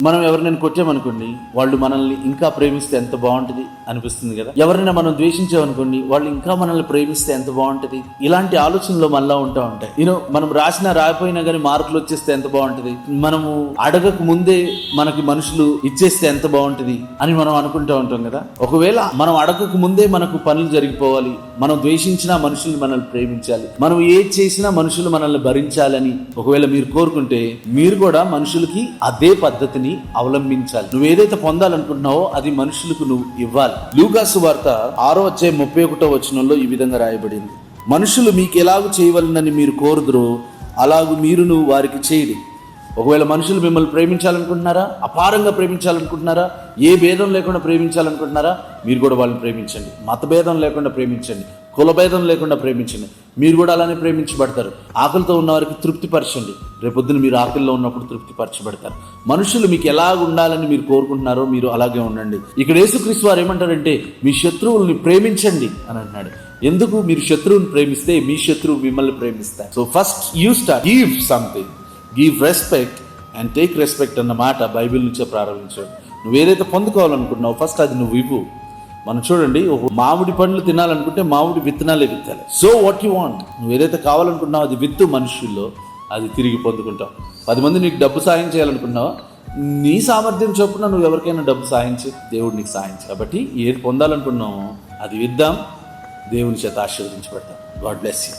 మనం ఎవరినైనా కొట్టామనుకోండి, వాళ్ళు మనల్ని ఇంకా ప్రేమిస్తే ఎంత బాగుంటుంది అనిపిస్తుంది కదా. ఎవరైనా మనం ద్వేషించామనుకోండి, వాళ్ళు ఇంకా మనల్ని ప్రేమిస్తే ఎంత బాగుంటుంది. ఇలాంటి ఆలోచనలు మళ్ళా ఉంటాయి. మనం రాసినా రాకపోయినా కానీ మార్కులు వచ్చేస్తే ఎంత బాగుంటుంది, మనము అడగక ముందే మనకి మనుషులు ఇచ్చేస్తే ఎంత బాగుంటుంది అని మనం అనుకుంటూ ఉంటాం కదా. ఒకవేళ మనం అడగక ముందే మనకు పనులు జరిగిపోవాలి, మనం ద్వేషించినా మనుషుల్ని మనల్ని ప్రేమించాలి, మనం ఏది చేసినా మనుషులు మనల్ని భరించాలని ఒకవేళ మీరు కోరుకుంటే, మీరు కూడా మనుషులకి అదే పద్ధతిని అవలంబించాలి. నువ్వు ఏదైతే పొందాలనుకుంటున్నావో అది మనుషులకు నువ్వు ఇవ్వాలి. లూకా సువార్త 6:31 ఈ విధంగా రాయబడింది, మనుషులు మీకు ఎలాగూ చేయవలనని మీరు కోరుదురో అలాగూ మీరును వారికి చేయడి. ఒకవేళ మనుషులు మిమ్మల్ని ప్రేమించాలనుకుంటున్నారా, అపారంగా ప్రేమించాలనుకుంటున్నారా, ఏ భేదం లేకుండా ప్రేమించాలనుకుంటున్నారా, మీరు కూడా వాళ్ళని ప్రేమించండి. మత భేదం లేకుండా ప్రేమించండి, కుల భేదం లేకుండా ప్రేమించండి. మీరు కూడా అలానే ప్రేమించబడతారు. ఆకలితో ఉన్న వారికి తృప్తిపరచండి, రేపొద్దున మీరు ఆకలిలో ఉన్నప్పుడు తృప్తిపరచబడతారు. మనుషులు మీకు ఎలాగ ఉండాలని మీరు కోరుకుంటున్నారో మీరు అలాగే ఉండండి. ఇక్కడ యేసుక్రీస్తు వారు ఏమంటారంటే, మీ శత్రువుల్ని ప్రేమించండి అని అన్నాడు. ఎందుకు? మీరు శత్రువుని ప్రేమిస్తే మీ శత్రువు మిమ్మల్ని ప్రేమిస్తారు. So first you start, give something, give respect and take respect అన్న మాట బైబిల్ నుంచే ప్రారంభించాడు. నువ్వు ఏదైతే పొందుకోవాలనుకుంటున్నావు ఫస్ట్ అది నువ్వు ఇవ్వు. మనం చూడండి, ఒక మామిడి పండ్లు తినాలనుకుంటే మామిడి విత్తనాలే విత్తాలి. సో వాట్ యు వాంట్, నువ్వు ఏదైతే కావాలనుకుంటున్నావు అది విత్తు మనుషుల్లో, అది తిరిగి పొందుకుంటావు. 10 మంది నీకు డబ్బు సాయం చేయాలనుకున్నావా, నీ సామర్థ్యం చొప్పున నువ్వు ఎవరికైనా డబ్బు సాయించి దేవుడు నీకు సాయించు. కాబట్టి ఏది పొందాలనుకున్నావో అది విద్దాం, దేవుని చేత ఆశీర్వదించబడతాం. God bless you.